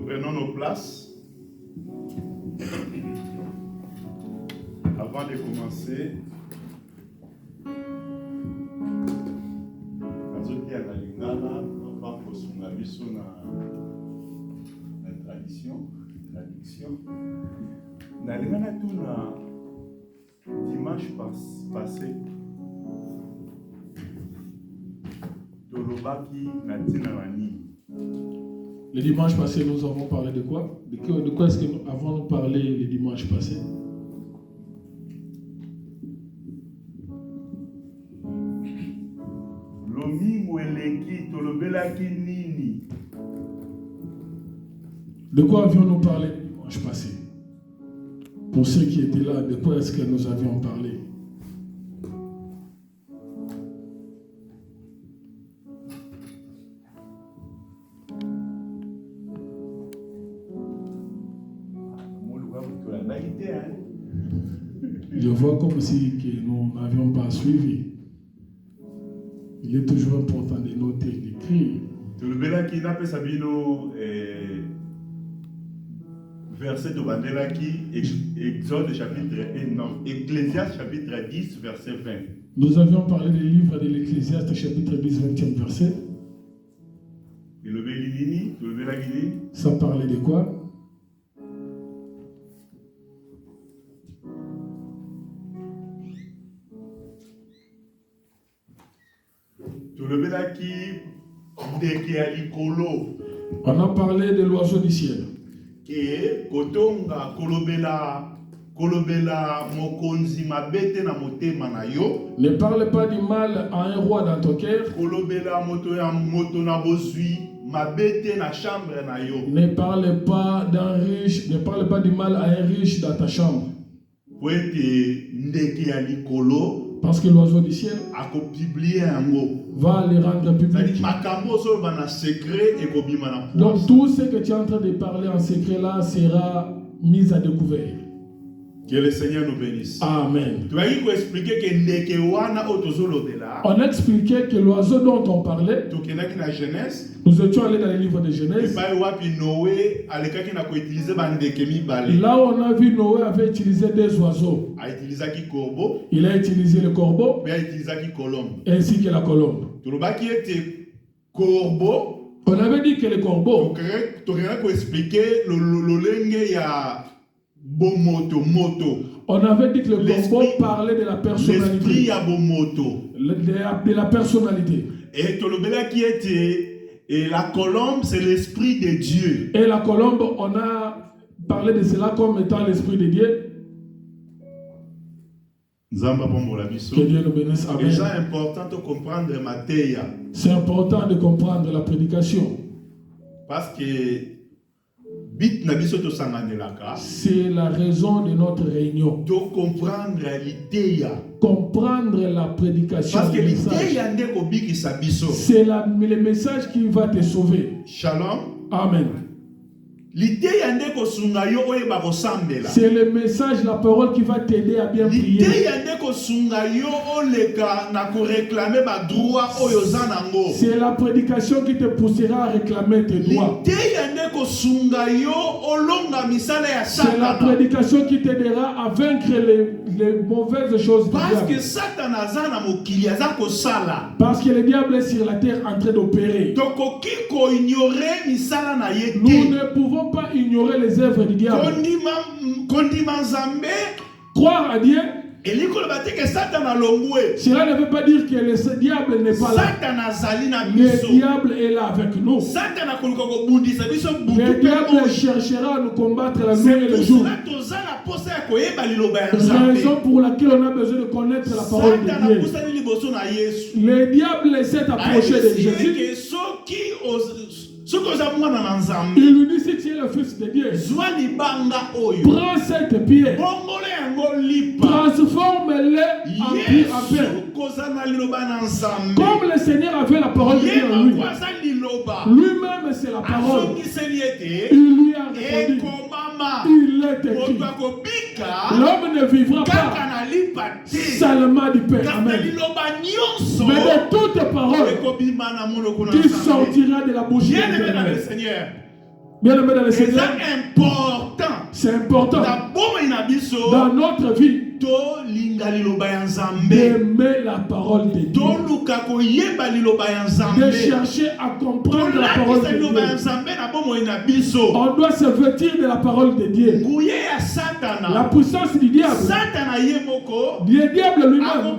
prenons nos places. Avant de commencer, dimanche passé, le dimanche passé, nous avons parlé de quoi? De quoi est-ce que nous avons parlé le dimanche passé? De quoi avions-nous parlé le dimanche passé? Pour ceux qui étaient là, de quoi est-ce que nous avions parlé? Je vois comme si que nous n'avions pas suivi. Il est toujours important de noter, d'écrire. Verset de Bandelaki, Exode chapitre 1, non, Ecclésiaste chapitre 10, verset 20. Nous avions parlé des livres de l'Ecclésiaste chapitre 10, 20e verset. Ça parlait de quoi? On a parlé de l'oiseau du ciel. Ne parle pas du mal à un roi dans ton cœur. Ne parle pas d'un riche, ne parle pas du mal à un riche dans ta chambre. Parce que l'oiseau du ciel va les rendre publics. Donc tout ce que tu es en train de parler en secret là sera mis à découvert. Que le Seigneur nous bénisse. Amen. On a expliqué que l'oiseau dont on parlait, nous étions allés dans les livres de Genèse. Là où on a vu Noé avait utilisé des oiseaux. Il a utilisé le corbeau ainsi que la colombe. On avait dit que le corbeau, on avait dit que le corbeau parlait de la personnalité. De la personnalité. Et la colombe, c'est l'esprit de Dieu. Et la colombe, on a parlé de cela comme étant l'esprit de Dieu. Que Dieu nous bénisse. Amen. C'est important de comprendre Matthieu. C'est important de comprendre la prédication. Parce que c'est la raison de notre réunion. De comprendre l'idée. Comprendre la prédication. Parce que l'idée, c'est le message qui va te sauver. Shalom. Amen. C'est le message, la parole qui va t'aider à bien prier. C'est la prédication qui te poussera à réclamer tes droits. C'est la prédication qui t'aidera à vaincre les mauvaises choses. Parce que le diable est sur la terre en train d'opérer. Nous ne pouvons pas ignorer les œuvres du diable. Croire à Dieu, cela ne veut pas dire que le diable n'est pas là. Le diable est là avec nous. Le diable cherchera à nous combattre la nuit et le jour. Raison pour laquelle on a besoin de connaître la parole de Dieu. Le diable s'est approché de Jésus. Il lui dit, si tu es le fils de Dieu, prends cette pierre, transforme-le en pierre. Comme le Seigneur avait la parole de Dieu en lui. Lui-même c'est la parole. Il lui a répondu, il est écrit, l'homme ne vivra pas seulement du pain. Amen. Mais de toute parole qui sortira de la bouche de Seigneur. Bien aimé dans le Seigneur, C'est important. c'est important Dans dans notre vie d'aimer d'aimer la parole de Dieu, de chercher à comprendre la parole de Dieu. On doit se vêtir de la parole de Dieu. La puissance du diable, le diable lui-même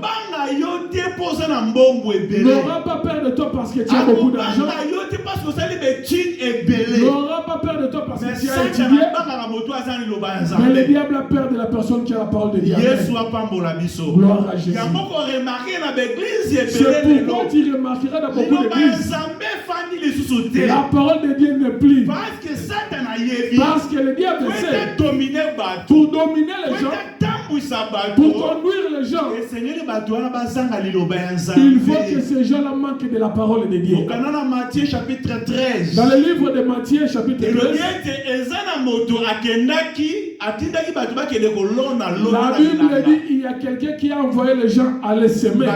n'aura pas peur de toi parce que tu as beaucoup d'argent, n'aura pas peur de toi parce que tu as étudié, mais le diable a peur de la personne qui a la parole de Dieu. Gloire à Jésus. C'est pourquoi tu remarqueras dans beaucoup d'églises, la parole de Dieu ne plie. Parce que le diable sait, pour dominer les gens, pour conduire les gens, il faut que ces gens-là manquent de la parole de Dieu. Dans Matthieu chapitre 13, dans le livre de Matthieu chapitre 13, la Bible dit il y a quelqu'un qui a envoyé les gens à les semer.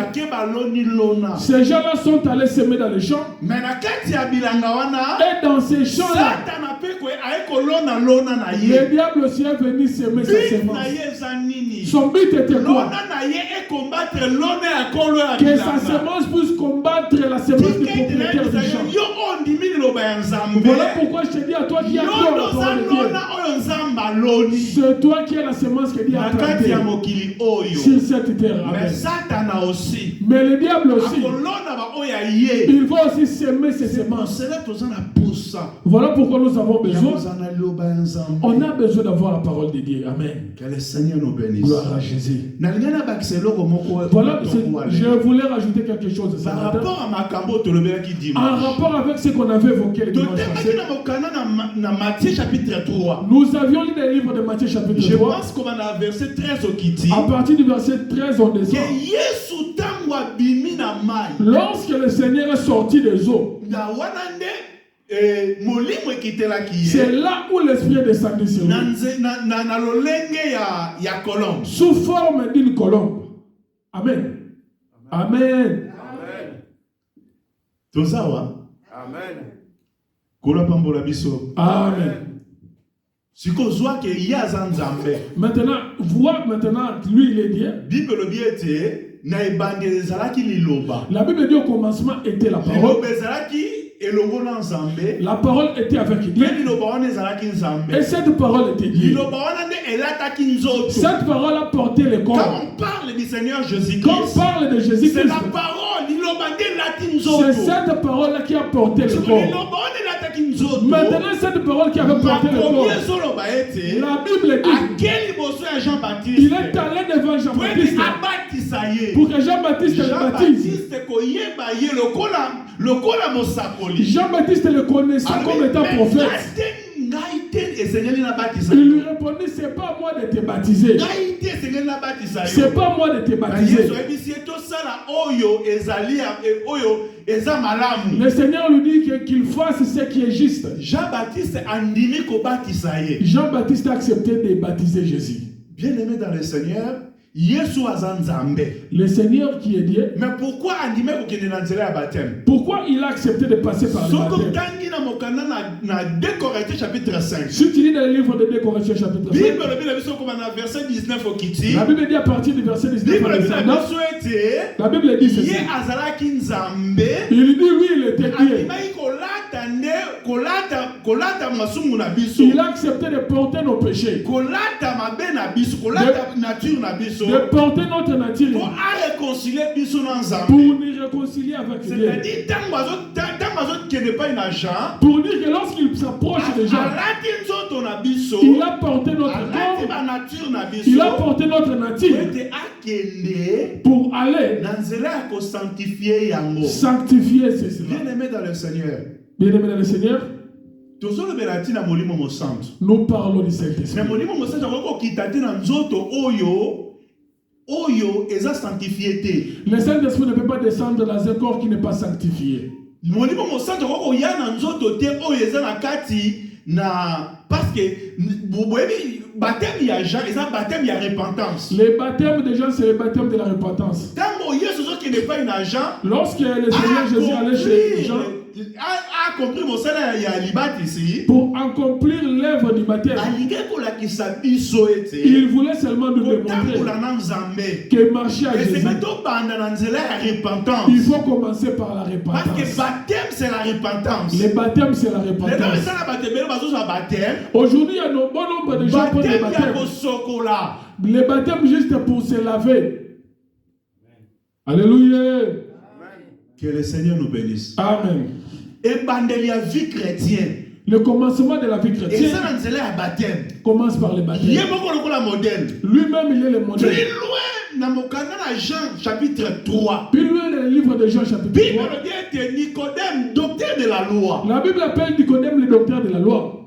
Ces gens-là sont allés semer dans les champs. Et dans ces champs-là, le diable aussi est venu semer sa semence. Son but était quoi? Que sa semence puisse combattre la semence du propriétaire du champ. Voilà pourquoi je te dis à toi qui as peur de la parole de Dieu, c'est toi qui es la semence que Dieu a plantée sur cette terre. Mais le diable aussi, il va aussi semer ses semences. Voilà pourquoi nous avons besoin. On a besoin d'avoir la parole de Dieu. Amen. Que le Seigneur nous bénisse. Gloire à Jésus. Voilà, je voulais rajouter quelque chose ce matin. En rapport avec ce qu'on avait évoqué le dimanche passé. Nous avions lu les livres de Matthieu chapitre 3. Je pense qu'on a verset 13 au Kiti. À partir du verset 13, on descend. Lorsque le Seigneur est sorti des eaux, c'est là où l'esprit est descendu sur lui. Sous forme d'une colombe. Amen. Amen. Amen. Maintenant, vois maintenant, lui il est Dieu. La Bible dit au commencement était la parole. La parole était avec Dieu. Et cette parole était Dieu. Cette parole a porté le corps. Quand on parle du Seigneur Jésus-Christ, quand on parle de Jésus-Christ, c'est la parole. C'est cette parole qui a porté le corps. Maintenant, cette parole qui avait porté le corps, la Bible dit, il est allé devant Jean-Baptiste pour que Jean-Baptiste le baptise. Jean-Baptiste le connaissait comme étant prophète. Il lui répondit, c'est pas moi de te baptiser. C'est pas moi de te baptiser. Le Seigneur lui dit qu'il fasse ce qui est juste. Jean-Baptiste a accepté de baptiser Jésus. Bien aimé dans le Seigneur, le Seigneur qui est Dieu. Mais pourquoi il a accepté de passer par le baptême? Si tu lis dans le livre de 2 Corinthiens chapitre 5, la Bible dit à partir du verset 19 à 19, la Bible dit ceci. Il dit oui, il était Dieu. Il a accepté de porter nos péchés, de porter notre nature pour nous réconcilier avec Dieu. Pour dire que lorsqu'il s'approche des gens, il a porté notre corps, il a porté notre nature pour aller sanctifier ceci. Bien aimé dans le Seigneur. Bien aimé dans le Seigneur, nous parlons du Saint-Esprit. Le Saint-Esprit ne peut pas descendre dans un corps qui n'est pas sanctifié. Parce que les baptêmes des gens, c'est le baptême de la repentance. Lorsque le Seigneur Jésus allait chez les gens, a compris mon salaire il y a libat ici. Pour accomplir l'œuvre du baptême, il voulait seulement nous démontrer que marcher à Jésus, il faut commencer par la repentance. Parce que baptême c'est la repentance. Le baptême c'est la repentance. Aujourd'hui il y a un bon nombre de gens pour le baptême. Le baptême juste pour se laver. Alléluia. Que le Seigneur nous bénisse. Amen. Et la vie chrétienne. Le commencement de la vie chrétienne. Et ça, c'est le baptême. Commence par le baptême. Il est le modèle. Lui-même, il est le modèle. Plus loin, dans Jean chapitre 3. Plus loin dans le livre de Jean chapitre 3. Bible dit Nicodème, docteur de la loi. La Bible appelle Nicodème le docteur de la loi.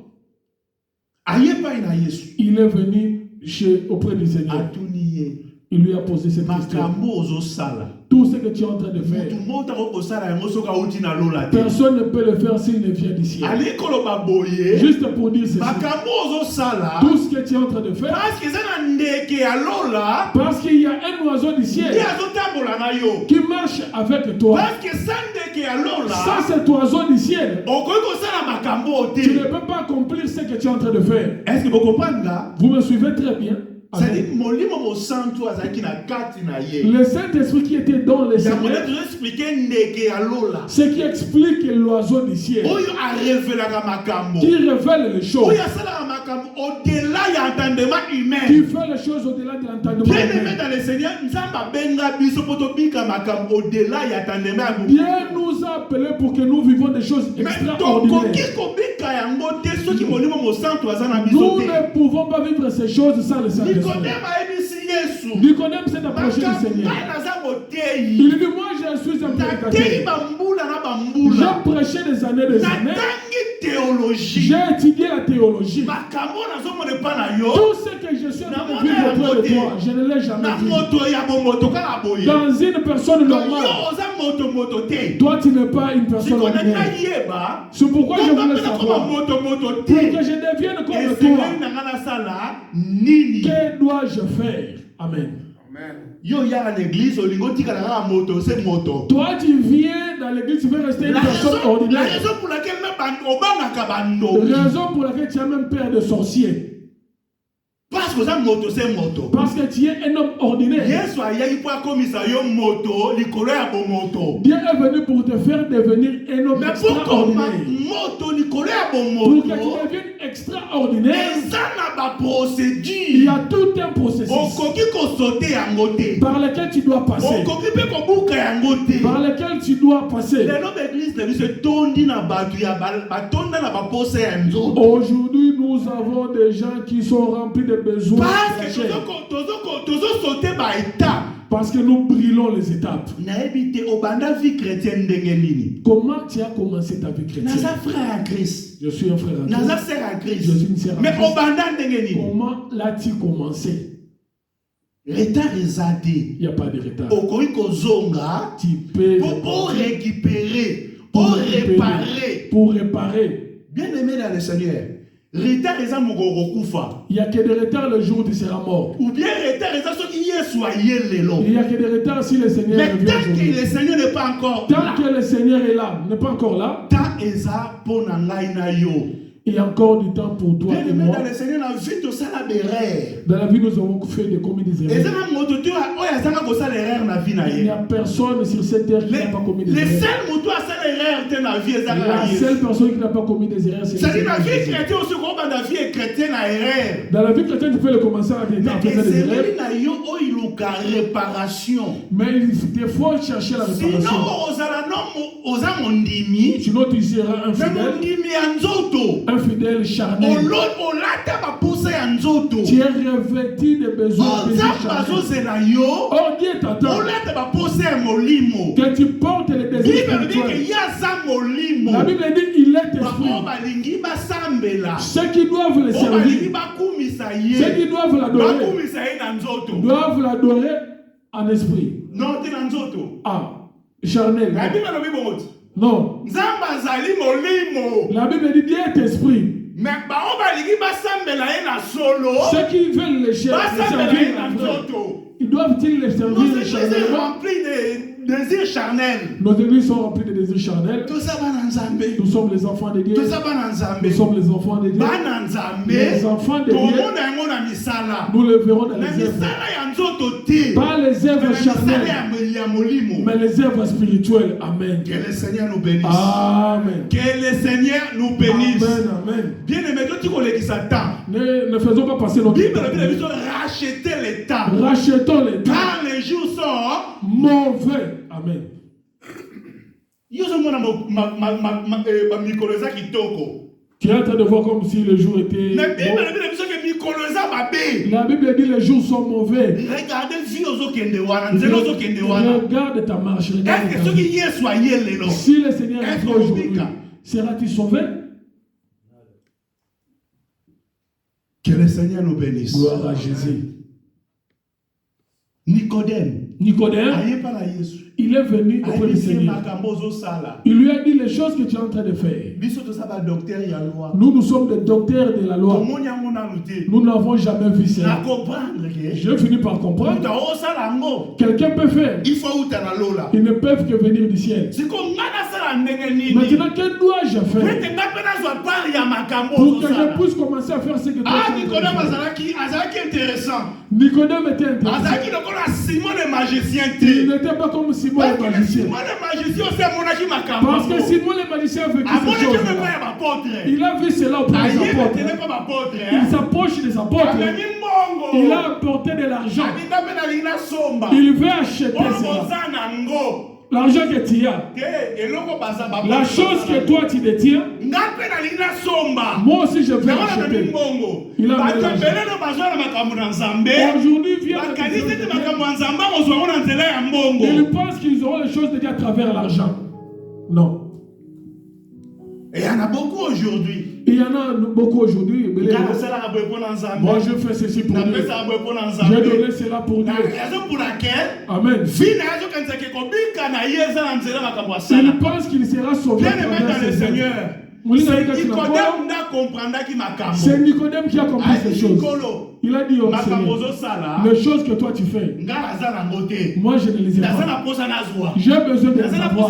Il est venu auprès du Seigneur. Il lui a posé cette question. Tout ce que tu es en train de faire, personne ne peut le faire s'il ne vient d'ici. Juste pour dire ceci. Tout ce que tu es en train de faire, parce qu'il y a un oiseau du ciel qui marche avec toi. Ça, cet oiseau du ciel, tu ne peux pas accomplir ce que tu es en train de faire. Est-ce que vous comprenez? Vous me suivez très bien. Le Saint-Esprit qui était dans les Seigneur, ce qui explique l'oiseau du ciel, qui révèle les choses, qui fait les choses au-delà de l'entendement humain. Dieu nous a appelés pour que nous vivons des choses extraordinaires. Nous ne pouvons pas vivre ces choses sans le Saint-Esprit. Nicodème s'est approché du Seigneur. Il dit, moi je suis un prédicateur. J'ai prêché des années. J'ai étudié la théologie. Tout ce que je suis en train de vivre auprès de toi, je ne l'ai jamais vu. Dans une personne normale, toi tu n'es pas une personne ordinaire. C'est pourquoi je voulais savoir, pour que je devienne comme toi, que dois-je faire? Amen. Toi tu viens dans l'église, tu veux rester une personne ordinaire. La raison pour laquelle tu as même peur de sorciers. Parce que tu es un homme ordinaire. Dieu est venu pour te faire devenir un homme extraordinaire. Pour que tu deviennes extraordinaire, il y a tout un processus par lequel tu dois passer. Par lequel tu dois passer. Aujourd'hui, nous avons des gens qui sont remplis de besoins. Parce que nous brûlons les étapes. Comment tu as commencé ta vie chrétienne? Je suis un frère en Christ. Je suis une sœur en Christ. Comment l'as-tu commencé? Il n'y a pas de retard. Tu peux pour réparer. Bien aimé dans le Seigneur. Il n'y a que des retards le jour où tu seras mort. Ou bien il n'y a que des retards si le Seigneur revient. Mais tant que le Seigneur n'est pas encore là, tant que le Seigneur est là, n'est pas encore là, il y a encore du temps pour toi et moi. Dans le Seigneur, dans la vie, nous avons fait des commis des erreurs. Il n'y a personne sur cette terre qui n'a pas commis des erreurs. La seule personne qui n'a pas commis des erreurs, c'est le Seigneur. Dans la vie chrétienne, tu peux le commencer à faire des erreurs. Mais il faut chercher la réparation. Sinon, tu seras un fidèle charnel. Tu es revêtu de besoins charnels. Oh Dieu t'attend que tu portes les désirs spirituels. La Bible dit il est esprit. Ceux qui doivent le servir, ceux qui doivent l'adorer en esprit. Ah, charnel. Non. La Bible dit Dieu est esprit. Ceux qui veulent le servir, Doivent-ils les servir Nos églises sont charnellement? remplies de désirs charnels. Nos églises sont remplies de désirs charnels. Tout ça va dans Nzambé. Nous sommes les enfants de Dieu. Tout ça va dans Nous Nzambé. sommes les enfants de Dieu. Va dans Nzambé. Les enfants de Tout le Dieu. monde a un mot dans Misala. Nous le verrons dans Na les œuvres. Misala ya nzoto te. Pas les œuvres charnelles, ya molimo. mais les œuvres spirituelles. Amen. Que le Seigneur nous bénisse. Amen. Que le Seigneur nous bénisse. Amen. Amen. Bien aimé, tu connais qui s'attend. Ne faisons pas passer notre Bible, la temps. Bible dit racheter les temps. Rachetons les temps. Car les jours sont Mauvais. Amen. yo zo mona ma mikoloza kitoko. Tu es en train de voir comme si le jour était. Mais Bible, bon. la Bible dit que mikoloza babe. La Bible dit les jours sont mauvais. Regardez vie ozo kende wana, nzelo ozo kende wana. Regarde ta marche. Regarde Est-ce ta que ceux vie. qui Yesu aye lelo? Si le Seigneur est Est-ce là que aujourd'hui, Bika? seras-tu sauvé? Que le Seigneur nous bénisse. Gloire à Jésus. Nicodème. Nicodème, Aye pas la Yesu. il est venu auprès du Seigneur. Il lui a dit les choses que tu es en train de faire. Nous sommes des docteurs de la loi. Nous n'avons jamais vu cela. Je finis par comprendre. Quelqu'un peut faire. Ils ne peuvent que venir du ciel. Maintenant, que dois-je faire pour que je puisse commencer à faire ce que toi tu as fait? Nicodème était intéressant. Il n'était pas comme Simon le magicien. Parce que Simon le magicien a vécu ces choses. Il a vu cela auprès des apôtres. Il s'approche des apôtres. Il a apporté de l'argent. Il veut acheter cela. L'argent que tu as, la chose que toi tu détiens, moi aussi je vais acheter. Il a amené l'argent. Aujourd'hui, ils pensent qu'ils auront les choses de Dieu à travers l'argent. Non. Et il y en a beaucoup aujourd'hui. Il y en a beaucoup aujourd'hui. Moi je fais ceci pour Dieu. J'ai donné cela pour Dieu. Amen. Il pense qu'il sera sauvé. C'est Nicodème qui a compris ces choses. Il a dit au Seigneur, les choses que toi tu fais, moi je ne les ai pas. J'ai besoin de les avoir.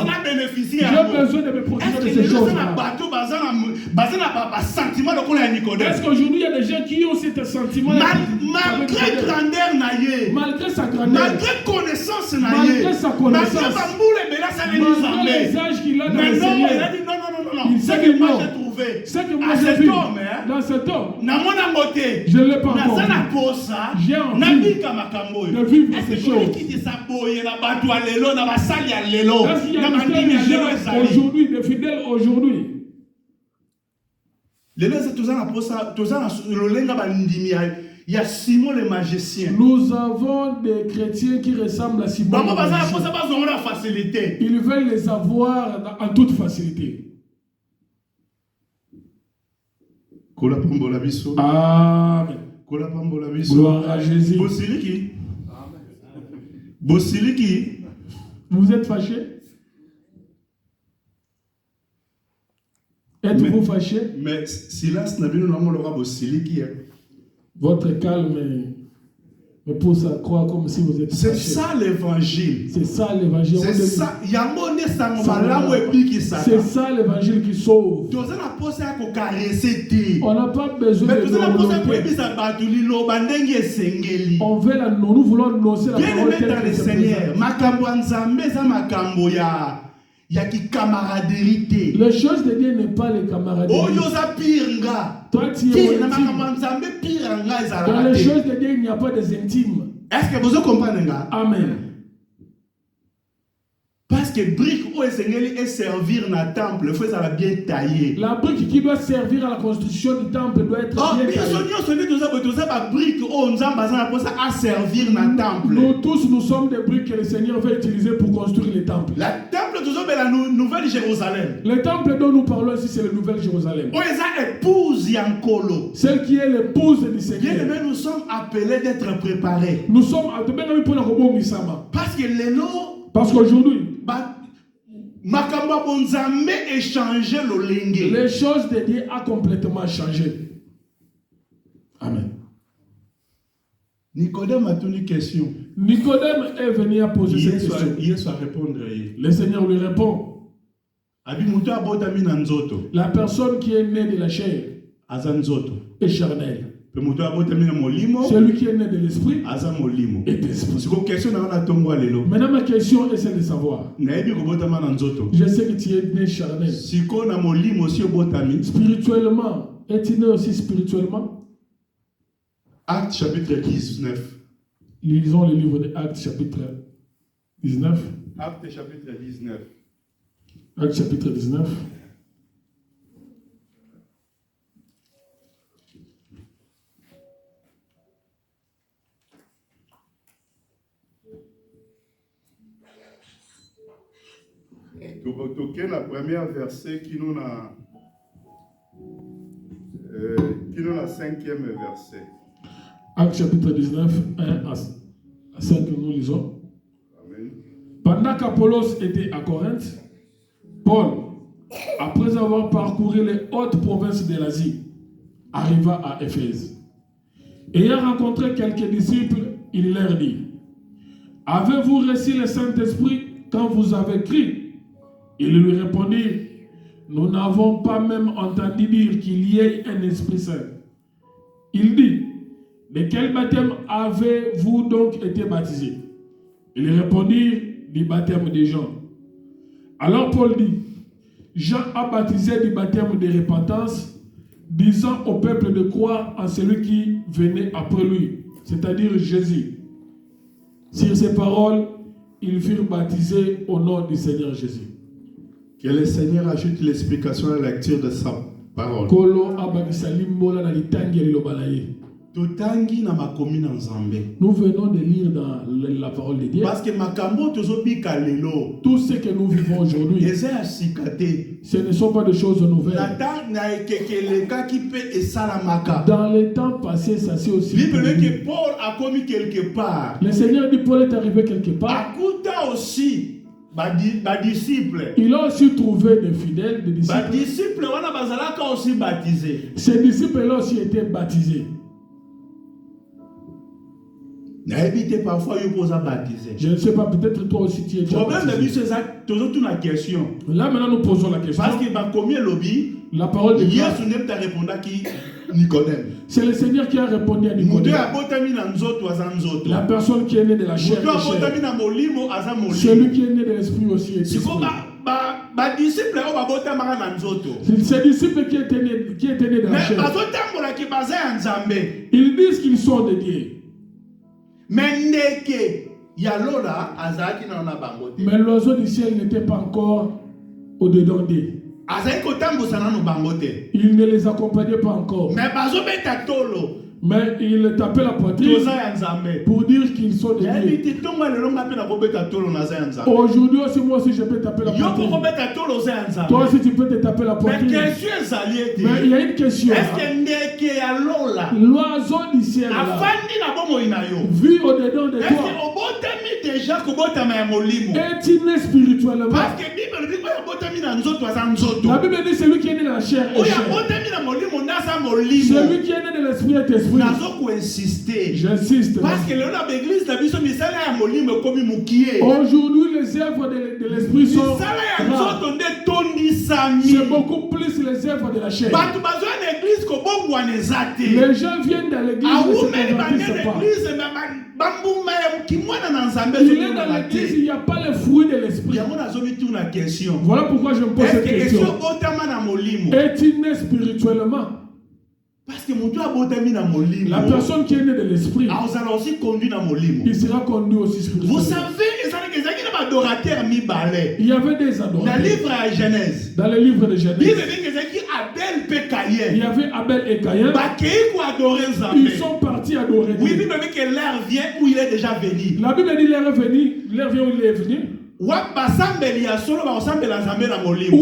J'ai besoin de me protéger de ces choses-là. Est-ce qu'aujourd'hui il y a des gens qui ont ces sentiments malgré grandeur, malgré sa grandeur, malgré sa connaissance, malgré les âges qu'il a dans le Seigneur, il sait que moi j'ai vu dans cet homme, je ne l'ai pas encore vu. J'ai envie de vivre ces choses. Est-ce qu'il y a des gens aujourd'hui, des fidèles aujourd'hui? Il y a Simon le magicien. Nous avons des chrétiens qui ressemblent à Simon le magicien. Ils veulent les avoir en toute facilité. Amen. Gloire à Jésus. Vous êtes fâché? Êtes-vous fâché? Mais Silas n'a bien votre calme me pousse à croire comme si vous êtes fâché. C'est ça l'évangile. C'est ça l'évangile. C'est ça. C'est ça l'évangile qui sauve. On n'a pas besoin de on veut la nous voulons annoncer la parole telle que c'est camaraderie. Les choses de Dieu n'est pas les camaraderies. Toi tu es dans les choses de Dieu, il n'y a pas des intimes. Est-ce que vous comprenez? Amen. Parce que brique où est servir dans le temple, il faut bien tailler. La brique qui doit servir à la construction du temple doit être bien taillée. Nous tous, nous sommes des briques que le Seigneur veut utiliser pour construire le temple. Le temple, la Nouvelle Jérusalem. Le temple dont nous parlons ici, c'est la Nouvelle Jérusalem. Celle qui est l'épouse du Seigneur. Bien, nous sommes appelés d'être préparés. Nous sommes appelés pour la parce qu'aujourd'hui, les choses de Dieu ont complètement changé. Amen. Nicodème a tenu une question. Nicodème est venu à poser cette question. Yesu a répondre. Le Seigneur lui répond. La personne qui est née de la chair est charnelle. Celui qui est né de l'esprit est esprit. Maintenant ma question est celle de savoir. Je sais que tu es né charnel. Spirituellement, es-tu né aussi spirituellement? Actes chapitre 19. Lisons le livre de Actes chapitre 19. Actes chapitre 19. Actes chapitre 19. Toquez la première verset qui nous a 5e verset. Actes chapitre 19, 1 à 5, nous lisons. Amen. Pendant qu'Apollos était à Corinthe, Paul, après avoir parcouru les hautes provinces de l'Asie, arriva à Éphèse. Ayant rencontré quelques disciples, il leur dit: avez-vous reçu le Saint-Esprit quand vous avez crié? Ils lui répondirent: nous n'avons pas même entendu dire qu'il y ait un Esprit Saint. Il dit: de quel baptême avez-vous donc été baptisés? Ils répondirent: du baptême de Jean. Alors Paul dit: Jean a baptisé du baptême de repentance, disant au peuple de croire en celui qui venait après lui, c'est-à-dire Jésus. Sur ces paroles, ils furent baptisés au nom du Seigneur Jésus. Que le Seigneur ajoute l'explication à la lecture de sa parole. Nous venons de lire dans la parole de Dieu. Parce que tout ce que nous vivons aujourd'hui, ce ne sont pas des choses nouvelles. Dans les temps passés, ça s'est aussi produit. Paul a commis quelque part. Le Seigneur dit Paul est arrivé quelque part. Il a aussi trouvé des fidèles, des disciples. Ces disciples-là aussi été baptisés. Je ne sais pas, peut-être toi aussi tu es baptisé. Là maintenant nous posons la question. Parce que la parole de Dieu, c'est le Seigneur qui a répondu à Nicodème. La personne qui est née de la chair, celui qui est né de l'esprit aussi est esprit. Ces disciples qui étaient nés de la chair, ils disent qu'ils sont de Dieu. Mais l'oiseau du ciel n'était pas encore au-dedans d'eux. Il ne les accompagnait pas encore. Mais il tapait la poitrine pour dire qu'ils sont des dieux. Aujourd'hui aussi, moi aussi, je peux taper la poitrine. Toi aussi, tu peux te taper la poitrine. Mais il y a une question. L'oiseau du ciel vit au-dedans de toi. Est-il né spirituellement? La Bible dit celui qui est né de la chair est chair. Celui qui est né de l'esprit est esprit. J'insiste. Aujourd'hui, les œuvres de l'esprit sont rares. C'est beaucoup plus les œuvres de la chair. Les gens viennent dans l'église, il est dans l'église, il n'y a pas le fruit de l'esprit. Voilà pourquoi je me pose cette question. Est-il né spirituellement? Parce que la personne qui est née de l'esprit, il sera conduit aussi spirituellement. Vous savez, il y avait des adorateurs. Dans le livre de Genèse, il y avait Abel et Caïn. Ils sont partis adorer Dieu. Oui, Bible dit que l'heure vient où il est déjà venu. La Bible dit l'heure est venue, l'heure vient où il est venu. Où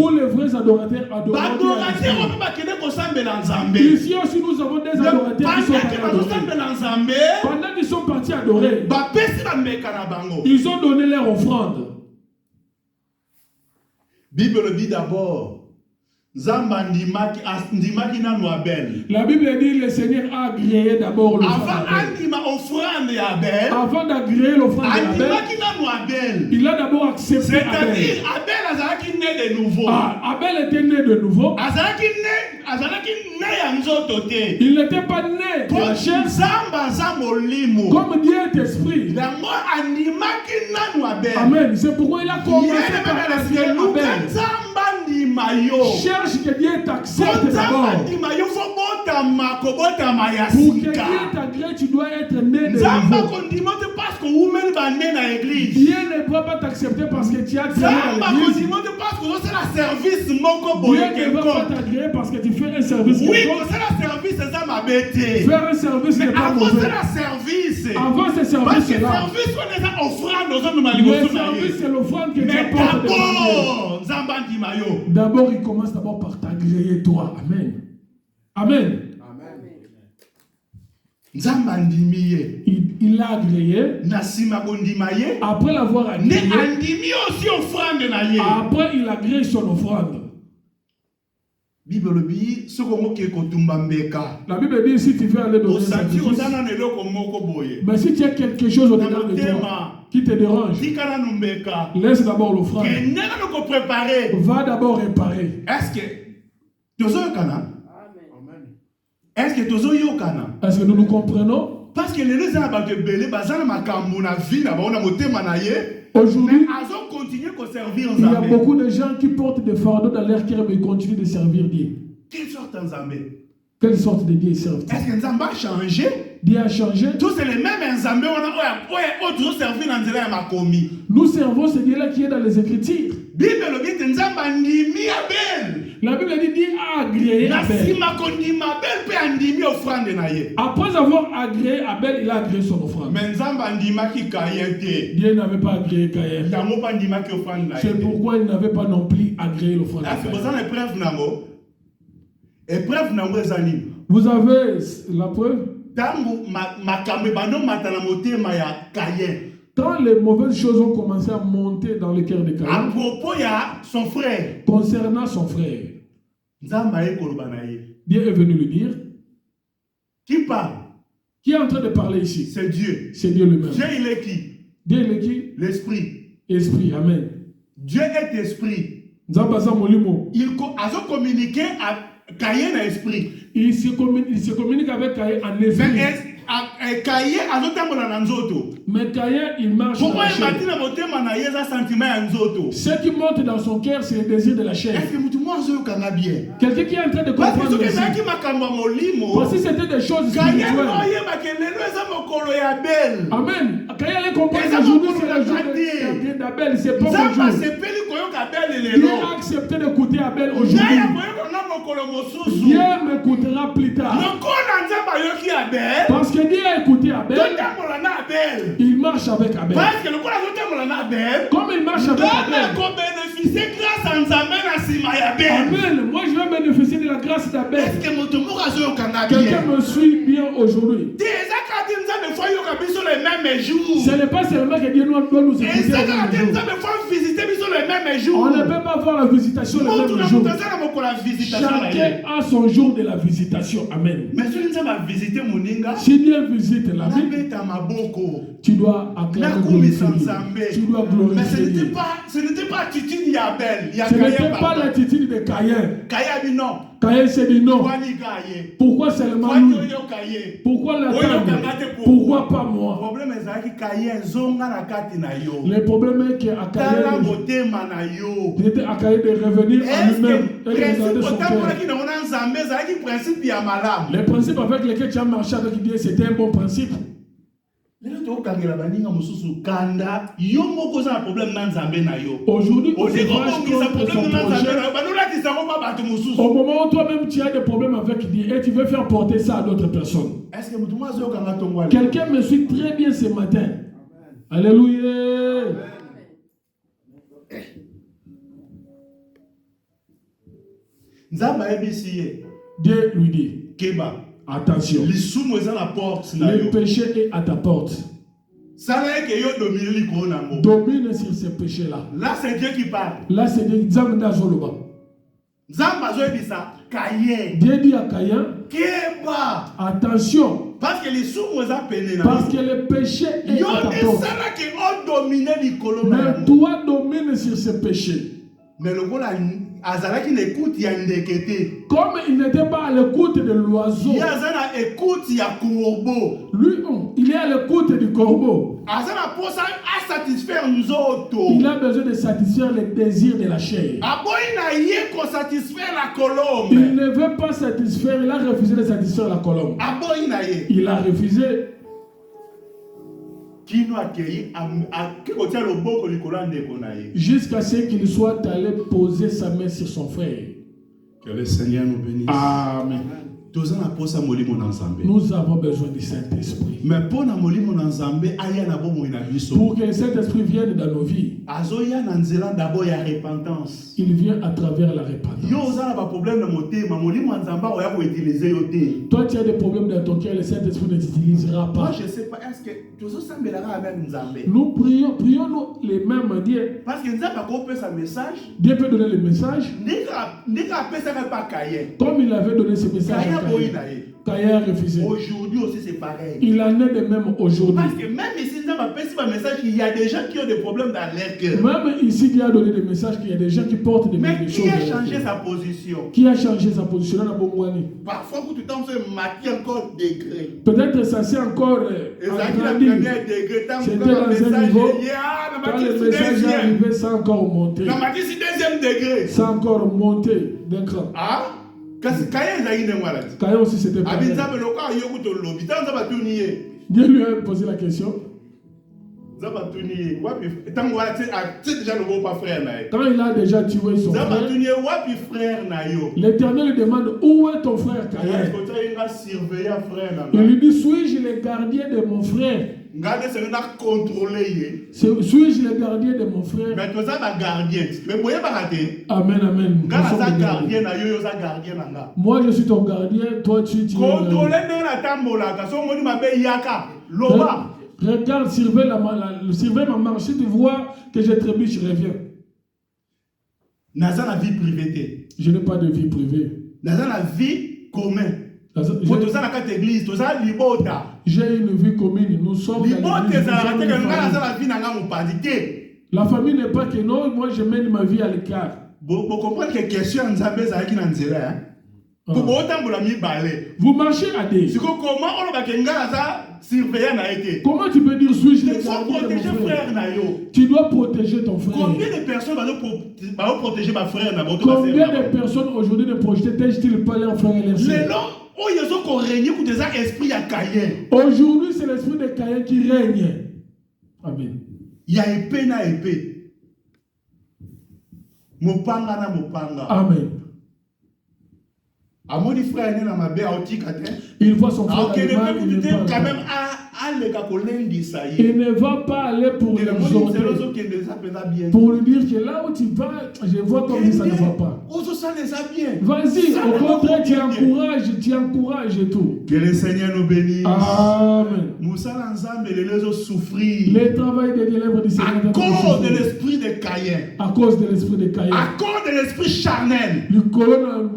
les vrais adorateurs adorent Dieu. Ici aussi nous avons des adorateurs qui sont partis adorer. Pendant qu'ils sont partis adorer, ils ont donné leur offrande. Bible dit d'abord Zamba ndimaki nanu Abel. La Bible dit le Seigneur a agréé d'abord l'offrande d'Abel. Avant d'agréer l'offrande d'Abel, il a d'abord accepté Abel. C'est-à-dire Abel né de nouveau. Abel était né de nouveau. Il n'était pas né de la chair. Comme Dieu est esprit. Amen. C'est pourquoi il a commencé par agréer Abel. Cherche que Dieu t'accepte d'abord. Pour que Dieu t'agrée, tu dois être né de nouveau. Dieu ne peut pas t'accepter parce que tu as créé à l'église. Dieu ne peut pas t'agréer parce que tu fais un service. Faire un service n'est pas mauvais. Avant ce service-là, le service c'est l'offrande que tu apportes devant Dieu. D'abord, il commence d'abord par t'agréer toi. Amen. Amen. Il l'a agréé. Après l'avoir agréé, après il agrée son offrande. La Bible dit si tu veux aller dans le sacrifice, mais si tu as quelque chose au-dedans de toi qui te dérange, laisse d'abord l'offrande. Va d'abord réparer. Est-ce que nous nous comprenons? Parce que les gens aujourd'hui, il y a beaucoup de gens qui portent des fardeaux dans leur cœur mais ils continuent de servir Dieu. Quelle sorte de Dieu ils servent? Est-ce que Nzamba a changé? Dieu a changé. Tous c'est les mêmes Nzambé nous servons ce Dieu-là qui est dans les Écritures. La Bible dit Dieu a agréé Abel. Après avoir agréé Abel, il a agréé son offrande. Dieu n'avait pas agréé Caïn. C'est pourquoi il n'avait pas non plus agréé l'offrande. Vous avez la preuve? Quand les mauvaises choses ont commencé à monter dans le cœur de Caïn, à propos de son frère, concernant son frère, Dieu est venu lui dire. Qui parle? Qui est en train de parler ici? C'est Dieu. C'est Dieu lui-même. Dieu il est qui? Dieu il est qui? L'esprit. Esprit, amen. Dieu est esprit. Il a communiqué à Caïn à esprit. Il se communique avec Caïn en esprit. Mais Caïn, il marche dans la chair. Ce qui monte dans son cœur, c'est le désir de la chair. Quelqu'un qui est en train de comprendre ici. Parce que c'était des choses spirituelles. Amen. Caïn allait comprendre qu'aujourd'hui, c'est la journée d'Abel. C'est pas aujourd'hui. Dieu a accepté d'écouter Abel aujourd'hui. Dieu m'écoutera plus tard. Parce que Dieu a écouté Abel. Il marche avec Abel. Comme il marche avec Abel. Amen. Moi je vais bénéficier de la grâce d'Abel. Quelqu'un me suit bien aujourd'hui. Ce n'est pas seulement que Dieu doit nous écouter le même jour. On ne peut pas voir la visitation le même jour. Chacun a son jour de la visitation. Amen. Si Dieu visite la vie, tu dois acclamer, tu dois glorifier Dieu. Ce n'était pas l'attitude d'Abel. Ce n'était pas l'attitude de Caïn. Caïn s'est dit non. Pourquoi seulement lui? Pourquoi l'attendre? Pourquoi pas moi? Le problème est qu'à Caïn, il était à Caïn de revenir à lui-même et de regarder son cœur. Le principe avec lequel tu as marché avec Dieu, c'était un bon principe. Aujourd'hui, on se fâche contre son projet. Au moment où toi-même tu as des problèmes avec Dieu et tu veux faire porter ça à d'autres personnes. Quelqu'un me suit très bien ce matin. Alléluia. Dieu lui dit, attention, le péché est à ta porte. Domine sur ce péché-là. Là, c'est Dieu qui parle. Là, c'est Dieu. Dieu dit à Caïn, attention, parce que les péchés est à ta porte. Mais toi domine sur ce péché. Mais le gars Azalaki l'écoute il y a une déquêté. Comme il n'était pas à l'écoute de l'oiseau. Il y a écoute il y a corbeau. Lui il est à l'écoute du corbeau. Azala pour ça à satisfaire nous autres. Il a besoin de satisfaire les désirs de la chair. Satisfaire la colombe. Il ne veut pas satisfaire, il a refusé de satisfaire la colombe. Il a refusé. Jusqu'à ce qu'il soit allé poser sa main sur son frère. Que le Seigneur nous bénisse. Amen. Nous avons besoin du Saint-Esprit. Mais pour que le Saint-Esprit vienne dans nos vies, il vient à travers la repentance. Toi, tu as des problèmes dans ton cœur, le Saint-Esprit ne t'utilisera pas. Moi, je ne sais pas, est-ce que nous prions les mêmes Dieu. Parce que Dieu peut donner le message. Comme il avait donné ce message. Caïn a refusé. Aujourd'hui aussi c'est pareil. Il en est de même aujourd'hui. Parce que même ici, il message, il y a des gens qui ont des problèmes dans leur cœur. Même ici, il a donné des messages qu'il y a des gens qui portent des choses. Mais qui a changé sa position? Qui a changé sa position dans la Bomouani? Parfois, quand tu tombes sur maquis encore degré. Peut-être ça c'est encore. C'était dans un niveau. Quand le message est arrivé, ça a encore monté. La maquis c'est deuxième degré. Ça a encore monté d'un cran. Ah? Caïn aussi c'était pareil. Dieu lui a posé la question. Quand il a déjà tué son frère, l'Éternel lui demande où est ton frère Caïn. Il lui dit suis-je le gardien de mon frère? Suis-je le gardien de mon frère? Amen, amen. Moi je suis ton gardien, toi tu es regarde, surveille ma marche. Si tu vois que je trébuche, je reviens. Je n'ai pas de vie privée. J'ai une vie commune. Nous sommes la famille n'est pas que non, moi je mène ma vie à l'écart. Vous comprenez que question vous marchez à des. Comment tu peux dire suis-je le gardien de mon frère? Tu dois protéger ton frère. Combien de personnes vont protéger ma frère? Combien de personnes aujourd'hui ne protègent-ils pas leurs frères et leurs sœurs? Aujourd'hui, c'est l'esprit de Caïn qui règne. Amen. Il y a épée na épée. Mopanga na mopanga. Amen. Il voit son frère. Il ne va pas aller pour l'exhorter. Pour lui dire que là où tu vas, je vois comme ça ne va pas. Vas-y, au contraire, tu encourages et tout. Que le Seigneur nous bénisse. Amen. Le travail des lèvres du Seigneur. À cause de l'esprit de Caïn. À cause de l'esprit de Caïn. À cause de l'esprit charnel. Le colonne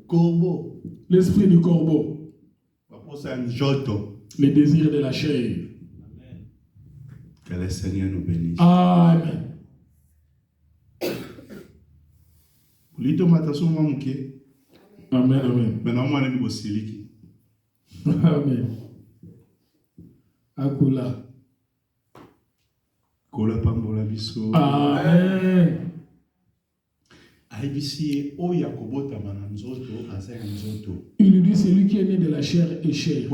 corbeau. L'esprit du corbeau. Les désirs de la chair. Que le Seigneur nous bénisse. Amen. Amen, amen. Amen. Akula. Amen. Il lui dit celui qui est né de la chair est chair.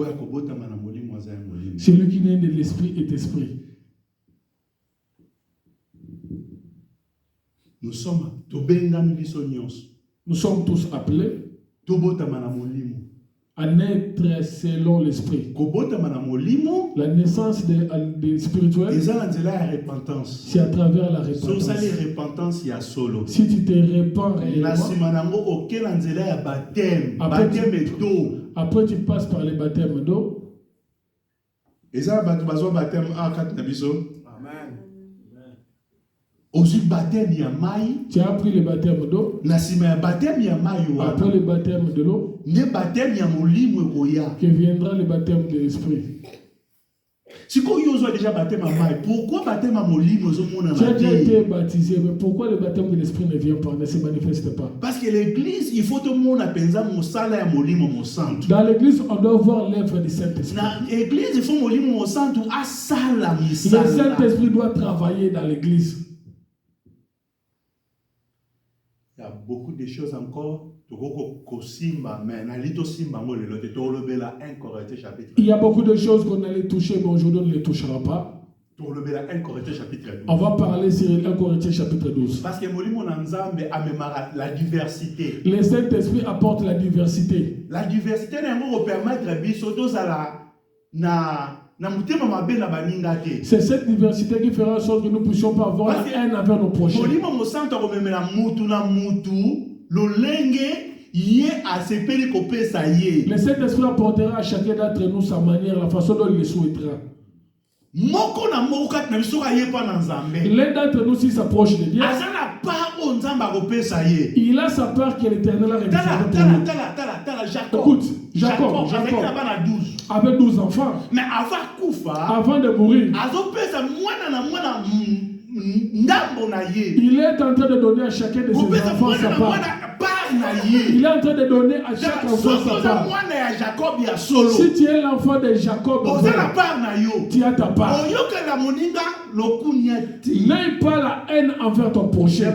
Celui qui est né de l'esprit est esprit. Nous sommes tous appelés à naître selon l'esprit. La naissance spirituelle, c'est à travers la repentance. Si tu te répands après tu passes par le baptême d'eau. Tu as pris le baptême d'eau. Après le baptême de l'eau, que viendra le baptême de l'esprit. Si tu as déjà baptême à maille, pourquoi baptême à molimo? Tu as déjà été baptisé, mais pourquoi le baptême de l'esprit ne vient pas, ne se manifeste pas? Parce que l'église, il faut tout le monde appenza mon sala ya molimo mon centre. Dans l'église, on doit voir l'œuvre du Saint-Esprit. Dans l'église, il faut molimo mon centre à sala mi sala. Le Saint-Esprit doit travailler dans l'église. Il y a beaucoup de choses encore. Il y a beaucoup de choses qu'on allait toucher, mais aujourd'hui on ne les touchera pas. On va parler sur 1 Corinthiens chapitre 12. Parce que la diversité. Le Saint-Esprit apporte la diversité. La diversité nous permettre c'est cette diversité qui fera en sorte que nous ne puissions pas avoir la haine envers nos prochains. Le Saint-Esprit apportera à chacun d'entre nous sa manière, la façon dont il le souhaitera. L'un d'entre nous, s'il s'approche de Dieu, il a sa part que l'Éternel a réservée pour nous. Écoute, Jacob avait 12 enfants. Mais avant de mourir, il est en train de donner à chacun de ses enfants sa part. Il est en train de donner à chaque enfant sa part. Si tu es l'enfant de Jacob, tu as ta part. N'aie pas la haine envers ton prochain.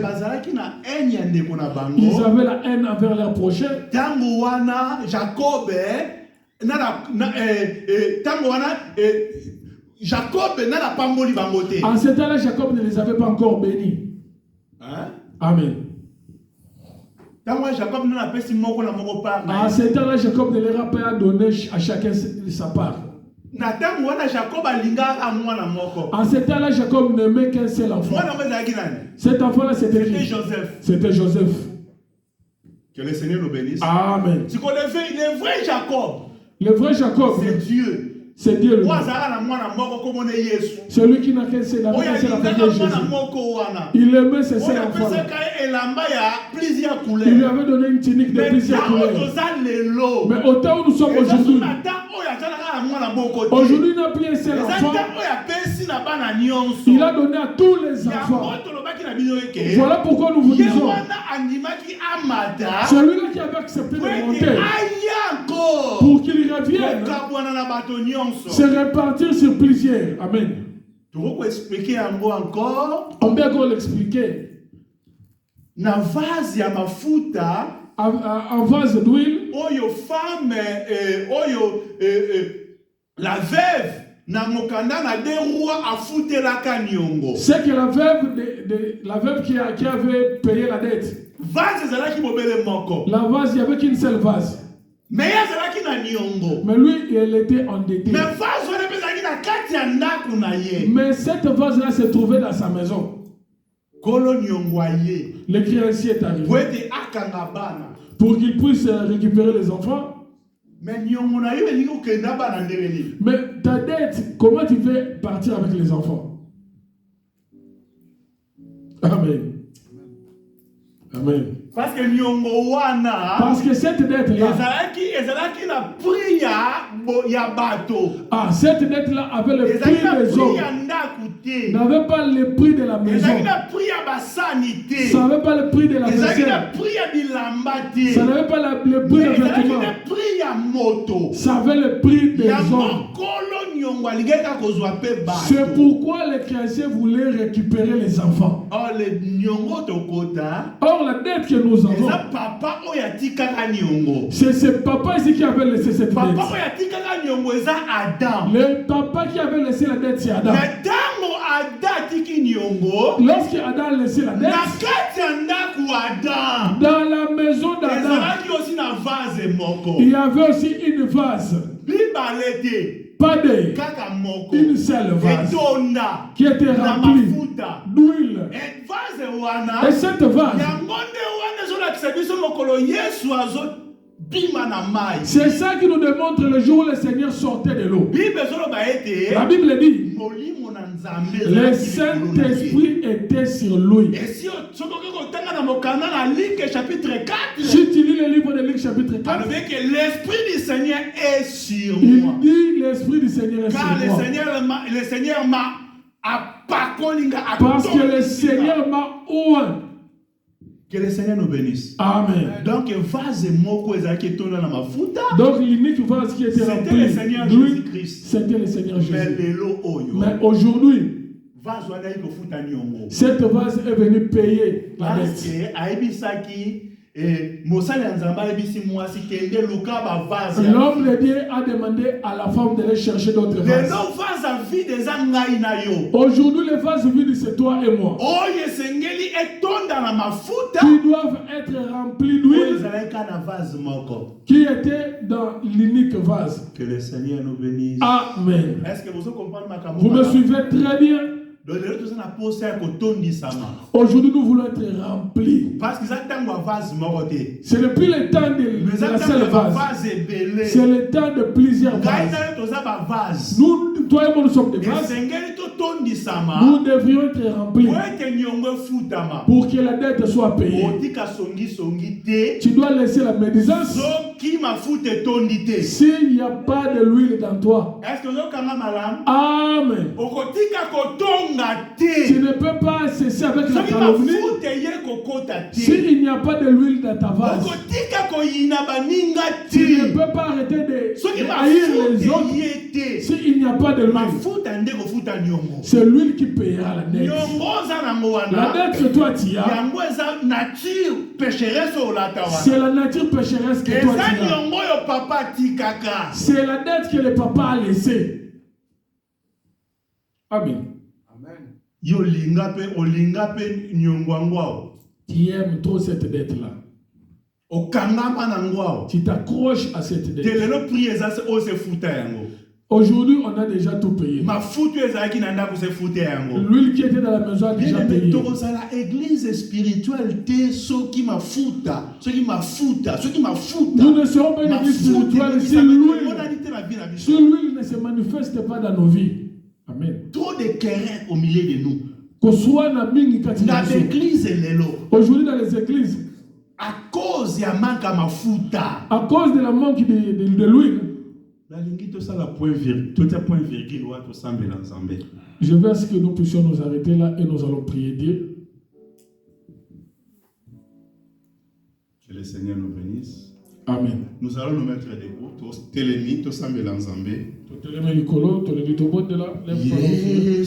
Ils avaient la haine envers leur prochain. En ce temps-là, Jacob ne les avait pas encore bénis. Amen. À ce temps-là, Jacob ne leur a pas donné à chacun sa part. En ce temps-là, Jacob n'aimait qu'un seul enfant. Cet enfant-là, c'était Joseph. C'était Joseph. Que le Seigneur nous bénisse. Amen. Le vrai Jacob. Le vrai Jacob. C'est Dieu. C'est Dieu lui. Celui qui n'a qu'un seul enfant, Jésus. Il aimait ses seuls enfants. Il lui avait donné une tunique de plusieurs couleurs. Mais au temps où nous sommes aujourd'hui, aujourd'hui il n'a plus un seul enfant. Il a donné à tous les enfants. Voilà pourquoi nous vous disons, celui-là qui avait accepté de monter, pour qu'il revienne, se répartir sur plusieurs. Amen. On peut encore l'expliquer. Na vase ya mafuta, en vase d'huile, oyo femme, la veuve na mokanda na de rois a fouté la kanyongo. C'est que la veuve qui avait payé la dette. Vase zalaki mobele moko. La vase, il n'y avait qu'une seule vase. Mais lui, il était endetté. Mais cette vase-là se trouvait dans sa maison. Le créancier est arrivé pour qu'il puisse récupérer les enfants. Mais ta dette, comment tu veux partir avec les enfants? Amen. Amen. Parce que cette dette-là, cette dette-là avait le prix des hommes, n'avait pas le prix de la maison, ça n'avait pas le prix de la vaisselle, ça n'avait pas le prix des vêtements, ça avait le prix des hommes. C'est pourquoi les créanciers voulaient récupérer les enfants. Or, la dette que nous avons, c'est ce papa ici qui avait laissé cette dette. Le papa qui avait laissé la dette, c'est Adam. Lorsque Adam a laissé la dette, dans la maison d'Adam, il y avait aussi une vase. Pas une seule vase qui était remplie d'huile. Et cette vase, C'est ça qui nous démontre le jour où le Seigneur sortait de l'eau. La Bible dit, le Saint-Esprit était sur lui. Si tu lis le livre de Luc chapitre 4, l'Esprit du Seigneur est sur moi. Il dit l'Esprit du Seigneur est sur moi. Le Seigneur m'a parce que le Seigneur m'a oint. Que le Seigneur nous bénisse. Amen. Donc, l'unique vase qui était rempli, c'était le Seigneur Jésus-Christ. C'était le Seigneur Jésus. Mais aujourd'hui, cette vase est venue payer la dette. L'homme de Dieu a demandé à la femme d'aller chercher d'autres vases. Aujourd'hui, les vases vides, c'est toi et moi. Qui doivent être remplis d'huile. Qui était dans l'unique vase. Que le Seigneur nous bénisse. Amen. Est-ce que vous comprenez ma camarade? Vous me suivez très bien. Aujourd'hui, nous voulons être remplis. Parce que c'est depuis le temps de la seule vase. C'est le temps de plusieurs vases. Nous, toi et moi, nous sommes des vases. Nous devrions être remplis pour que la dette soit payée. Tu dois laisser la médisance s'il n'y a pas de l'huile dans toi. Amen. Tu ne peux pas cesser avec la calomnie s'il n'y a pas de l'huile dans ta vase. Tu ne peux pas arrêter de haïr les autres s'il n'y a pas de l'huile. C'est l'huile qui payera la dette. La dette que toi tu as, c'est la nature pécheresse que toi tu as. C'est la dette que le papa a laissée. Amen. Tu aimes trop cette dette-là. Tu t'accroches à cette dette. Aujourd'hui, on a déjà tout payé. L'huile qui était dans la maison a déjà payé. L'église spirituelle, nous ne serons pas une église spirituelle si l'huile ne se manifeste pas dans nos vies. Amen. Trop de querelles au milieu de nous. Dans l'église, aujourd'hui dans les églises, à cause de la manque de l'huile, je veux à ce que nous puissions nous arrêter là et nous allons prier Dieu. Que le Seigneur nous bénisse. Amen. Nous allons nous mettre debout. Télémi, tout semble l'ensemble. Jésus.